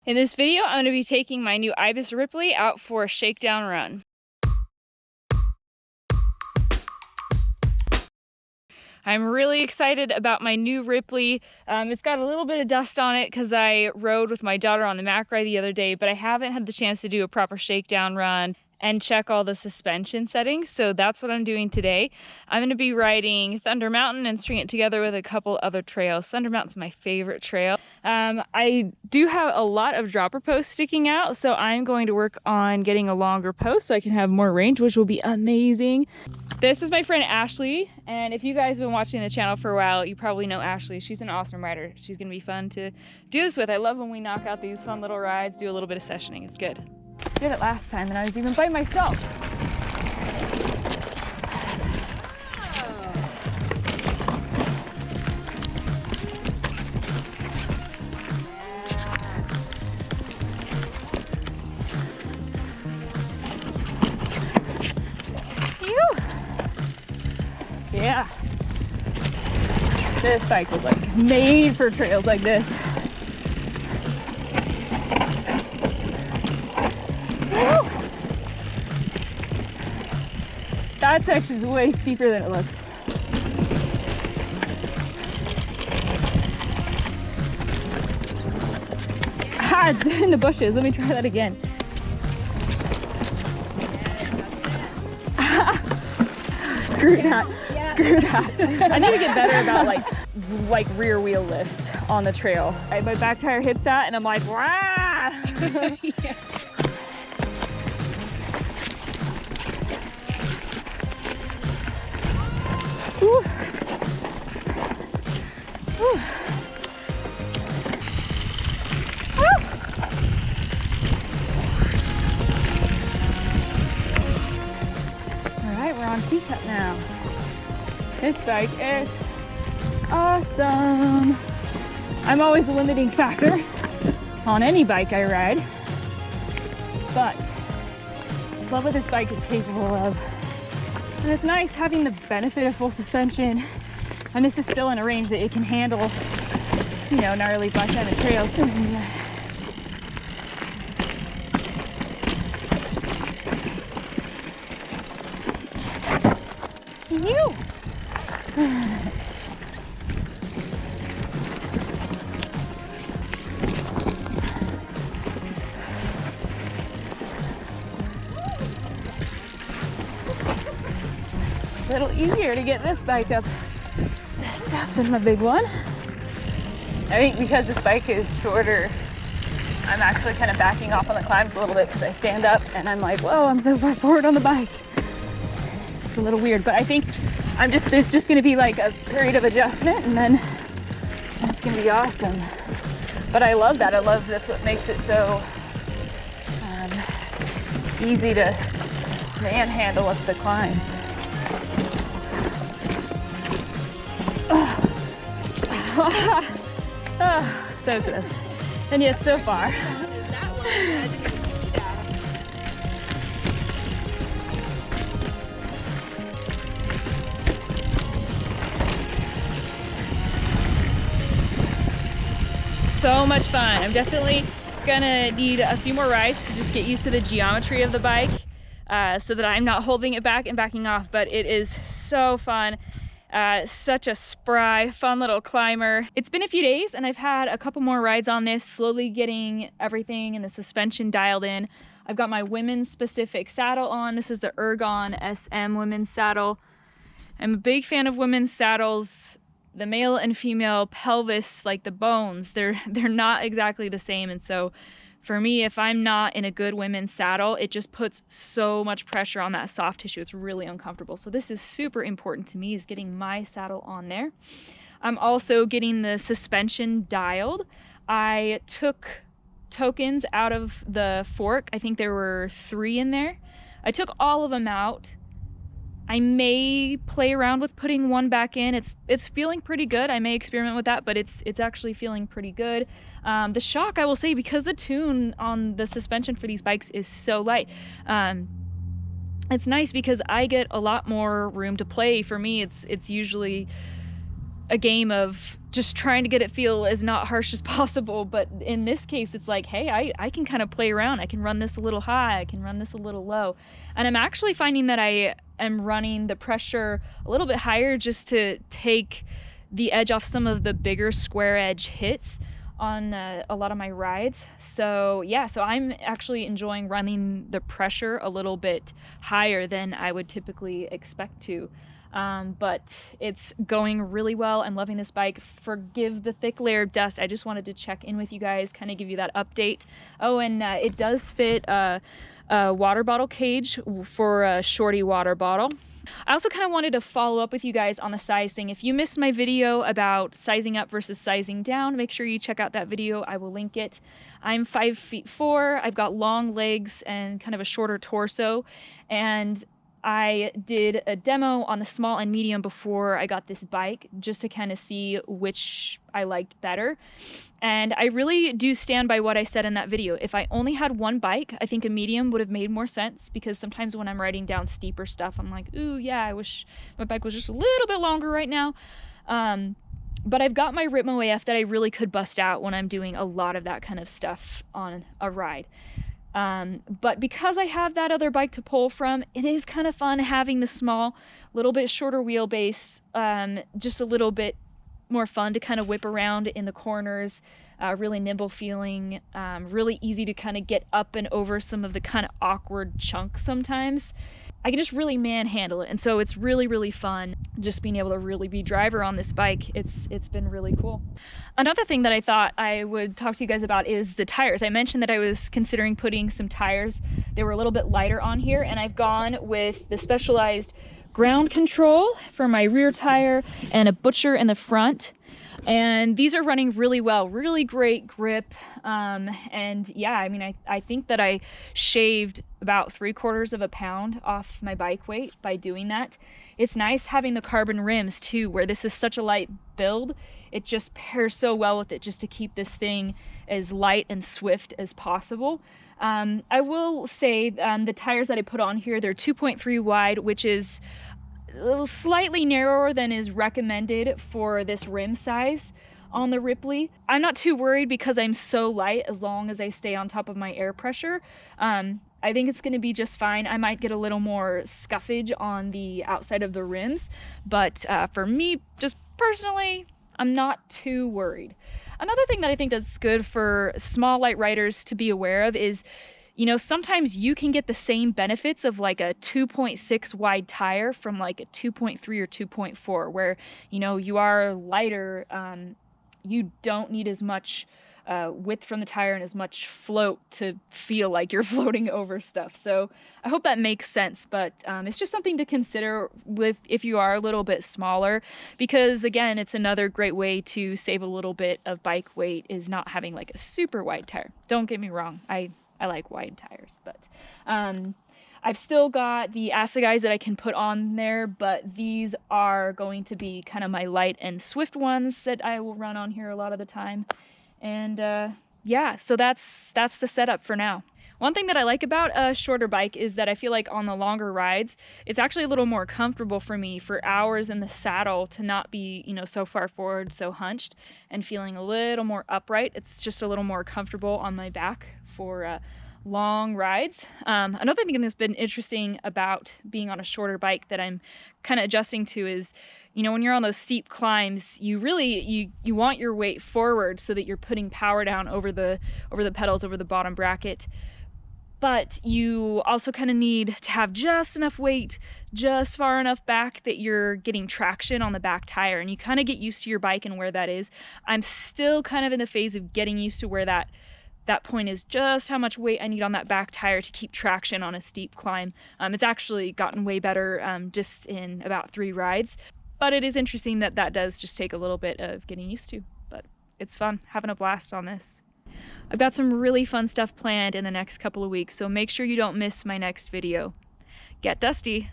In this video, I'm going to be taking my new Ibis Ripley out for a shakedown run. I'm really excited about my new Ripley. It's got a little bit of dust on it because I rode with my daughter on the Mac ride the other day, but I haven't had the chance to do a proper shakedown run and check all the suspension settings, so that's what I'm doing today. I'm going to be riding Thunder Mountain and string it together with a couple other trails. Thunder Mountain's my favorite trail. I do have a lot of dropper posts sticking out, so I'm going to work on getting a longer post so I can have more range, which will be amazing. This is my friend Ashley, and if you guys have been watching the channel for a while, you probably know Ashley. She's an awesome rider. She's going to be fun to do this with. I love when we knock out these fun little rides, do a little bit of sessioning. It's good. Did it last time and I was even by myself. Yeah. This bike was like made for trails like this. Woo! That section's way steeper than it looks. Ah, in the bushes. Let me try that again. Screw that. Screw that. I need to get better about like rear wheel lifts on the trail. My back tire hits that and I'm like, wow. Yeah. Whew. Whew. Woo. All right, we're on Teacup now. This bike is awesome. I'm always a limiting factor on any bike I ride, but love what this bike is capable of. And it's nice having the benefit of full suspension, and this is still in a range that it can handle, you know, gnarly Black Diamond trails. You. A little easier to get this bike up this stuff than my big one. I think because this bike is shorter, I'm actually kind of backing off on the climbs a little bit because I stand up and I'm like, whoa, I'm so far forward on the bike. It's a little weird, but I think it's just going to be like a period of adjustment, and then it's going to be awesome. But I love that. I love that's what makes it so easy to manhandle up the climbs. Oh, so close, and yet so far. So much fun. I'm definitely gonna need a few more rides to just get used to the geometry of the bike so that I'm not holding it back and backing off, but it is so fun. Such a spry, fun little climber. It's been a few days and I've had a couple more rides on this, slowly getting everything and the suspension dialed in. I've got my women's specific saddle on. This is the Ergon SM women's saddle. I'm a big fan of women's saddles. The male and female pelvis, like the bones, they're not exactly the same, and so for me, if I'm not in a good women's saddle, it just puts so much pressure on that soft tissue. It's really uncomfortable. So this is super important to me, is getting my saddle on there. I'm also getting the suspension dialed. I took tokens out of the fork. I think there were 3 in there. I took all of them out. I may play around with putting one back in. It's feeling pretty good. I may experiment with that, but it's actually feeling pretty good. The shock, I will say, because the tune on the suspension for these bikes is so light, it's nice because I get a lot more room to play. For me, it's usually a game of just trying to get it feel as not harsh as possible. But in this case, it's like, hey, I can kind of play around. I can run this a little high, I can run this a little low. And I'm actually finding that I am running the pressure a little bit higher just to take the edge off some of the bigger square edge hits on a lot of my rides. So yeah, so I'm actually enjoying running the pressure a little bit higher than I would typically expect to. But it's going really well. I'm loving this bike. Forgive the thick layer of dust. I just wanted to check in with you guys, kind of give you that update. Oh, and it does fit a water bottle cage for a shorty water bottle. I also kind of wanted to follow up with you guys on the size thing. If you missed my video about sizing up versus sizing down, make sure you check out that video. I will link it. I'm 5'4". I've got long legs and kind of a shorter torso, and I did a demo on the small and medium before I got this bike just to kind of see which I liked better. And I really do stand by what I said in that video. If I only had one bike, I think a medium would have made more sense, because sometimes when I'm riding down steeper stuff, I'm like, ooh, yeah, I wish my bike was just a little bit longer right now. But I've got my Ripmo AF that I really could bust out when I'm doing a lot of that kind of stuff on a ride. But because I have that other bike to pull from, it is kind of fun having the small, little bit shorter wheelbase, just a little bit more fun to kind of whip around in the corners, really nimble feeling, really easy to kind of get up and over some of the kind of awkward chunks sometimes. I can just really manhandle it, and so it's really, really fun just being able to really be driver on this bike. It's been really cool. Another thing that I thought I would talk to you guys about is the tires. I mentioned that I was considering putting some tires. They were a little bit lighter on here, and I've gone with the Specialized ground control for my rear tire and a Butcher in the front. And these are running really well, really great grip. And yeah, I mean, I think that I shaved about 3/4 of a pound off my bike weight by doing that. It's nice having the carbon rims too, where this is such a light build. It just pairs so well with it, just to keep this thing as light and swift as possible. I will say the tires that I put on here, they're 2.3 wide, which is slightly narrower than is recommended for this rim size on the Ripley. I'm not too worried because I'm so light, as long as I stay on top of my air pressure. I think it's going to be just fine. I might get a little more scuffage on the outside of the rims, but for me, just personally, I'm not too worried. Another thing that I think that's good for small light riders to be aware of is, you know, sometimes you can get the same benefits of like a 2.6 wide tire from like a 2.3 or 2.4, where, you know, you are lighter, you don't need as much width from the tire and as much float to feel like you're floating over stuff. So I hope that makes sense, but it's just something to consider with if you are a little bit smaller, because again, it's another great way to save a little bit of bike weight is not having like a super wide tire. Don't get me wrong, I like wide tires, but I've still got the Assegais that I can put on there, but these are going to be kind of my light and swift ones that I will run on here a lot of the time. And yeah, so that's the setup for now. One thing that I like about a shorter bike is that I feel like on the longer rides, it's actually a little more comfortable for me for hours in the saddle to not be, you know, so far forward, so hunched, and feeling a little more upright. It's just a little more comfortable on my back for long rides. Another thing that's been interesting about being on a shorter bike that I'm kind of adjusting to is, you know, when you're on those steep climbs, you really, you want your weight forward so that you're putting power down over the pedals, over the bottom bracket. But you also kind of need to have just enough weight, just far enough back that you're getting traction on the back tire, and you kind of get used to your bike and where that is. I'm still kind of in the phase of getting used to where that point is, just how much weight I need on that back tire to keep traction on a steep climb. It's actually gotten way better just in about 3 rides, but it is interesting that that does just take a little bit of getting used to, but it's fun, having a blast on this. I've got some really fun stuff planned in the next couple of weeks, so make sure you don't miss my next video. Get dusty!